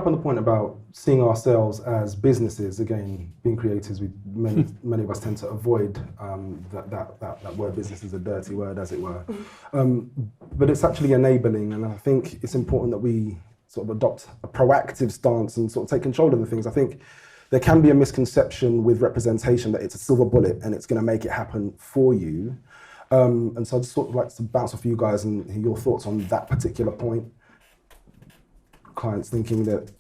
up on the point about seeing ourselves as businesses. Again, being creators, many of us tend to avoid that word. Business is a dirty word, as it were. But it's actually enabling, and I think it's important that we sort of adopt a proactive stance and sort of take control of the things. I think there can be a misconception with representation that it's a silver bullet and it's going to make it happen for you. And so I'd sort of like to bounce off you guys and hear your thoughts on that particular point. Clients thinking that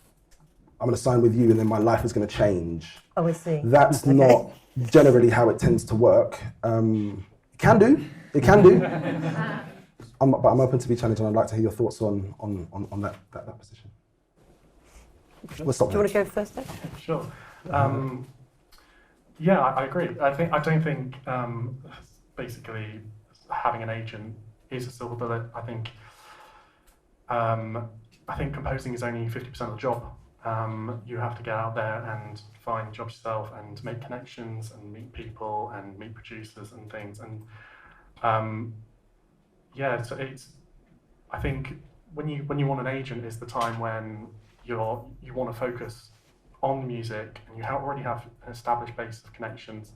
I'm going to sign with you and then my life is going to change. Oh, I see. That's not generally how it tends to work. It can do. But I'm open to be challenged, and I'd like to hear your thoughts on that position. We'll stop. Do you want to go first, then? Sure. Yeah, I agree. I don't think basically having an agent is a silver bullet. I think composing is only 50% of the job. You have to get out there and find jobs yourself and make connections and meet people and meet producers and things. And yeah, so I think when you want an agent is the time when you want to focus on music and you already have an established base of connections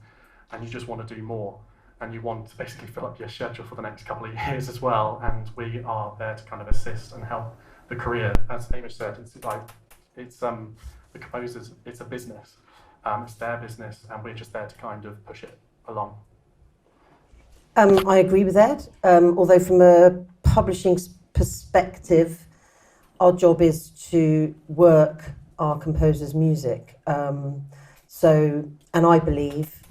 and you just want to do more and you want to basically fill up your schedule for the next couple of years as well. And we are there to kind of assist and help the career. As Hamish said, it's the composers, it's a business. It's their business and we're just there to kind of push it along. I agree with Ed, although from a publishing perspective, our job is to work our composers' music. And I believe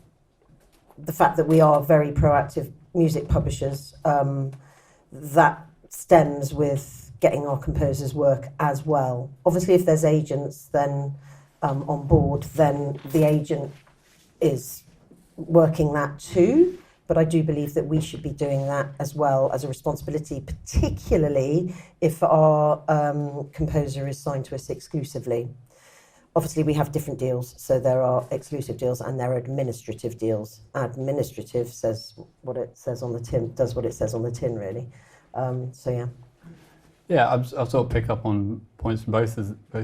the fact that we are very proactive music publishers, that stems with getting our composers' work as well. Obviously, if there's agents then on board, then the agent is working that too. But I do believe that we should be doing that as well as a responsibility, particularly if our composer is signed to us exclusively. Obviously, we have different deals, so there are exclusive deals and there are administrative deals. Administrative says what it says on the tin, does what it says on the tin, really. So yeah. Yeah, I'll sort of pick up on points from both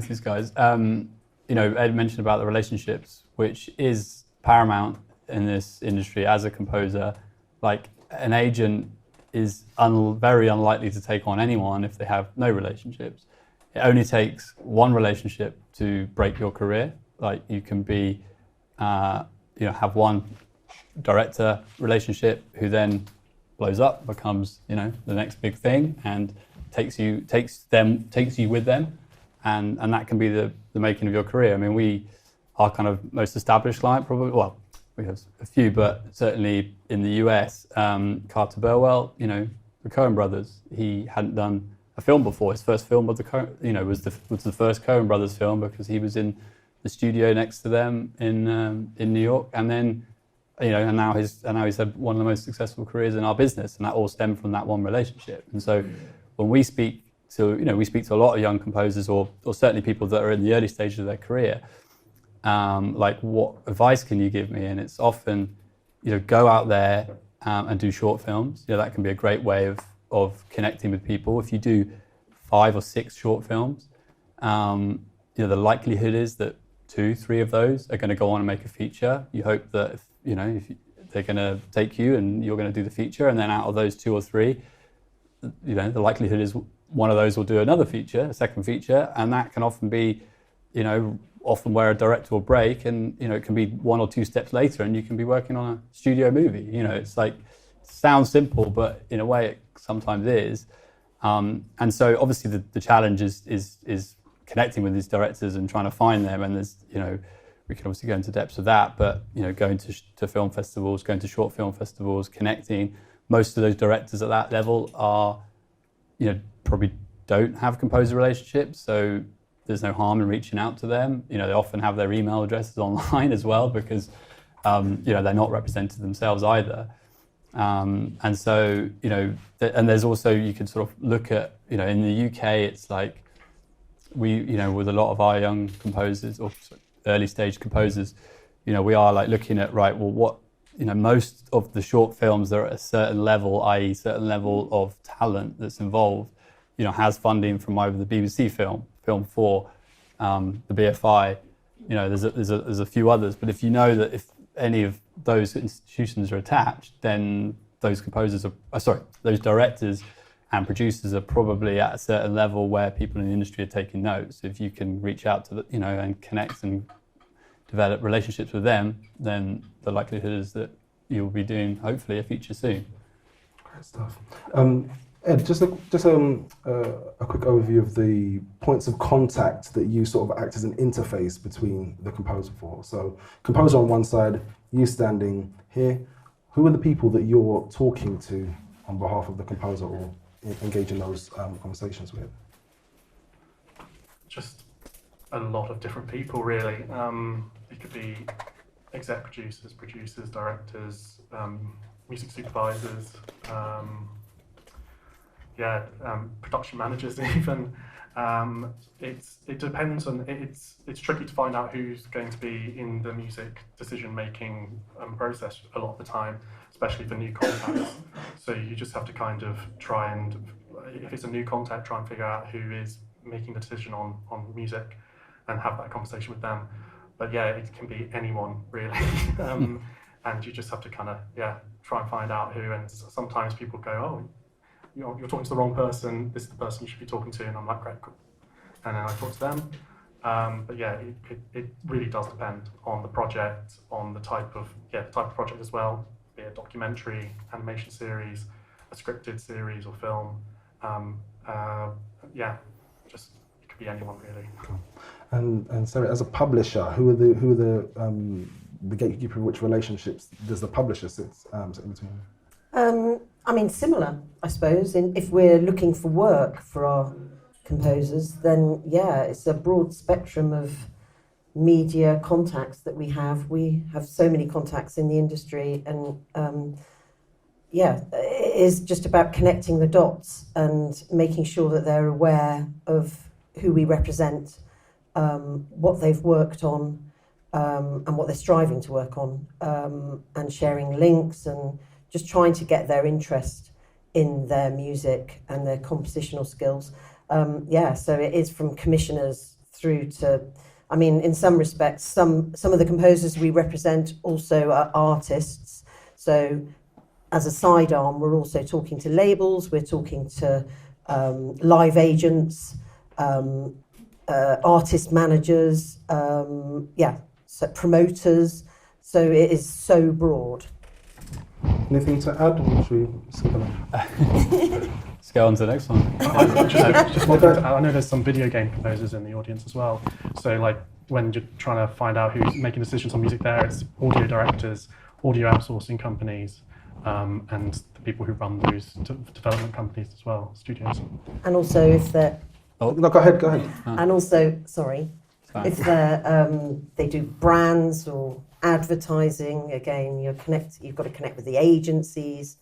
these guys. Ed mentioned about the relationships, which is paramount in this industry as a composer. Like, an agent is very unlikely to take on anyone if they have no relationships. It only takes one relationship to break your career. Like, you can be, have one director relationship who then blows up, becomes, the next big thing, and takes you with them, and that can be the making of your career. I mean, our kind of most established client probably, well, we have a few, but certainly in the US, Carter Burwell, the Coen brothers, he hadn't done a film before. His first film was the first Coen brothers film because he was in the studio next to them in New York, and then and now he's had one of the most successful careers in our business, and that all stemmed from that one relationship. And so when we speak to a lot of young composers, or certainly people that are in the early stages of their career, like, what advice can you give me? And it's often, go out there and do short films. That can be a great way of connecting with people. If you do 5 or 6 short films, the likelihood is that 2-3 of those are going to go on and make a feature. You hope that if they're going to take you and you're going to do the feature, and then out of those 2 or 3, the likelihood is one of those will do another feature, a second feature, and that can often be, often where a director will break, and it can be 1 or 2 steps later, and you can be working on a studio movie. It's like, it sounds simple, but in a way it sometimes is. And so obviously the challenge is connecting with these directors and trying to find them. And there's, we can obviously go into depths of that, but going to film festivals, going to short film festivals, connecting. Most of those directors at that level are, probably don't have composer relationships, so there's no harm in reaching out to them. They often have their email addresses online as well because, they're not represented themselves either. And so, and there's also, you can sort of look at, in the UK, it's like we, with a lot of our young composers or early stage composers, we are like looking at, right, well, what, most of the short films that are at a certain level, i.e. certain level of talent that's involved, has funding from either the BBC Film 4, the BFI, there's a few others. But if you know that if any of those institutions are attached, then those those directors and producers are probably at a certain level where people in the industry are taking notes. If you can reach out to and connect and develop relationships with them, then the likelihood is that you'll be doing hopefully a feature soon. Great stuff. Ed, just a quick overview of the points of contact that you sort of act as an interface between the composer for. So, composer on one side, you standing here. Who are the people that you're talking to on behalf of the composer or engage in those conversations with? Just a lot of different people, really. It could be exec producers, directors, music supervisors, production managers even. It depends on, it's tricky to find out who's going to be in the music decision-making process a lot of the time, especially for new contacts. So you just have to kind of try and, if it's a new contact, try and figure out who is making the decision on music and have that conversation with them. But yeah, it can be anyone really. And you just have to kind of, try and find out who, and sometimes people go, oh, you're talking to the wrong person, this is the person you should be talking to, and I'm like, great, cool. And then I talk to them. But yeah, it really does depend on the project, on the type of project as well, be it a documentary, animation series, a scripted series or film. Just it could be anyone really. Cool. And so as a publisher, who are the gatekeeper, which relationships does the publisher sit in between? Similar, I suppose. If we're looking for work for our composers, then it's a broad spectrum of media contacts that we have. We have so many contacts in the industry, and it is just about connecting the dots and making sure that they're aware of who we represent, what they've worked on, and what they're striving to work on, and sharing links and just trying to get their interest in their music and their compositional skills. So it is from commissioners through to, in some respects, some of the composers we represent also are artists. So as a sidearm, we're also talking to labels, we're talking to live agents, artist managers, so promoters. So it is so broad. Anything to add, or should we skip along? Let's go on to the next one. Just one thing to add. I know there's some video game composers in the audience as well. So like when you're trying to find out who's making decisions on music there, it's audio directors, audio outsourcing companies, and the people who run those development companies as well, studios. And also if they're... Oh, no, go ahead. And also, sorry, if they're, they do brands or advertising, again, you've got to connect with the agencies,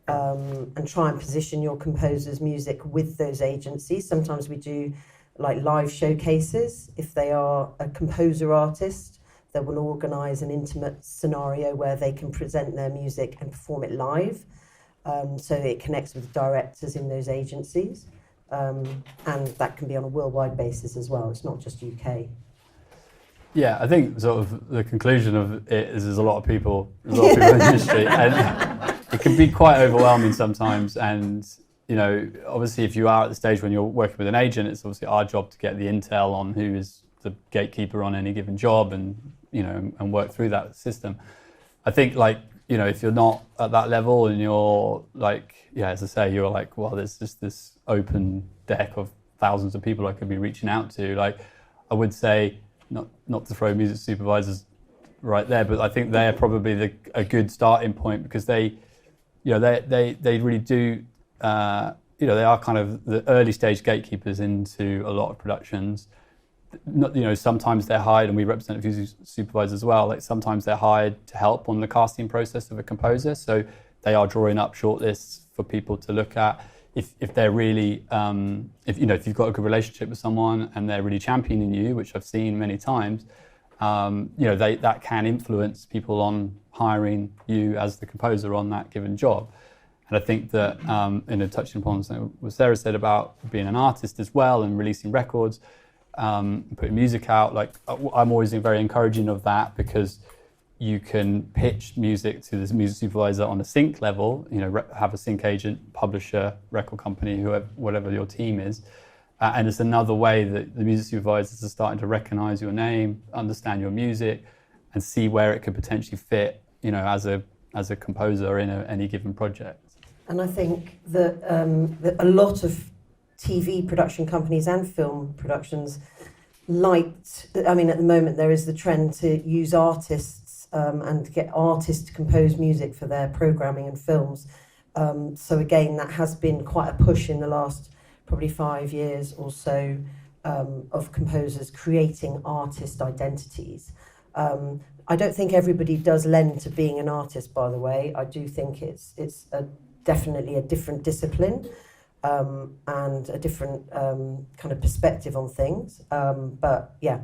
and try and position your composer's music with those agencies. Sometimes we do like live showcases. If they are a composer artist, they will organise an intimate scenario where they can present their music and perform it live. So it connects with directors in those agencies. And that can be on a worldwide basis as well. It's not just UK. Yeah, I think sort of the conclusion of it is there's a lot of people in the industry, and it can be quite overwhelming sometimes. And obviously, if you are at the stage when you're working with an agent, it's obviously our job to get the intel on who is the gatekeeper on any given job, and and work through that system. I think if you're not at that level and you're as I say, you're like, well, there's just this open deck of thousands of people I could be reaching out to. I would say, not to throw music supervisors right there, but I think they're probably a good starting point, because they really do, they are kind of the early stage gatekeepers into a lot of productions. Sometimes they're hired, and we represent a few supervisors as well. Sometimes they're hired to help on the casting process of a composer, so they are drawing up shortlists for people to look at. If they're really, if you've got a good relationship with someone and they're really championing you, which I've seen many times, that can influence people on hiring you as the composer on that given job. And I think that, touching upon something what Sarah said about being an artist as well and releasing records, putting music out. Like I'm always very encouraging of that, because you can pitch music to the music supervisor on a sync level, have a sync agent, publisher, record company, whoever, whatever your team is. And it's another way that the music supervisors are starting to recognize your name, understand your music, and see where it could potentially fit, as a composer in any given project. And I think that a lot of TV production companies and film productions at the moment there is the trend to use artists and get artists to compose music for their programming and films. So again, that has been quite a push in the last probably 5 years or so, of composers creating artist identities. I don't think everybody does lend to being an artist, by the way. I do think it's definitely a different discipline, and a different kind of perspective on things. But yeah,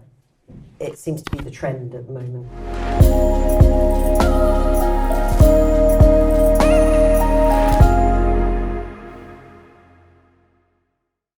it seems to be the trend at the moment.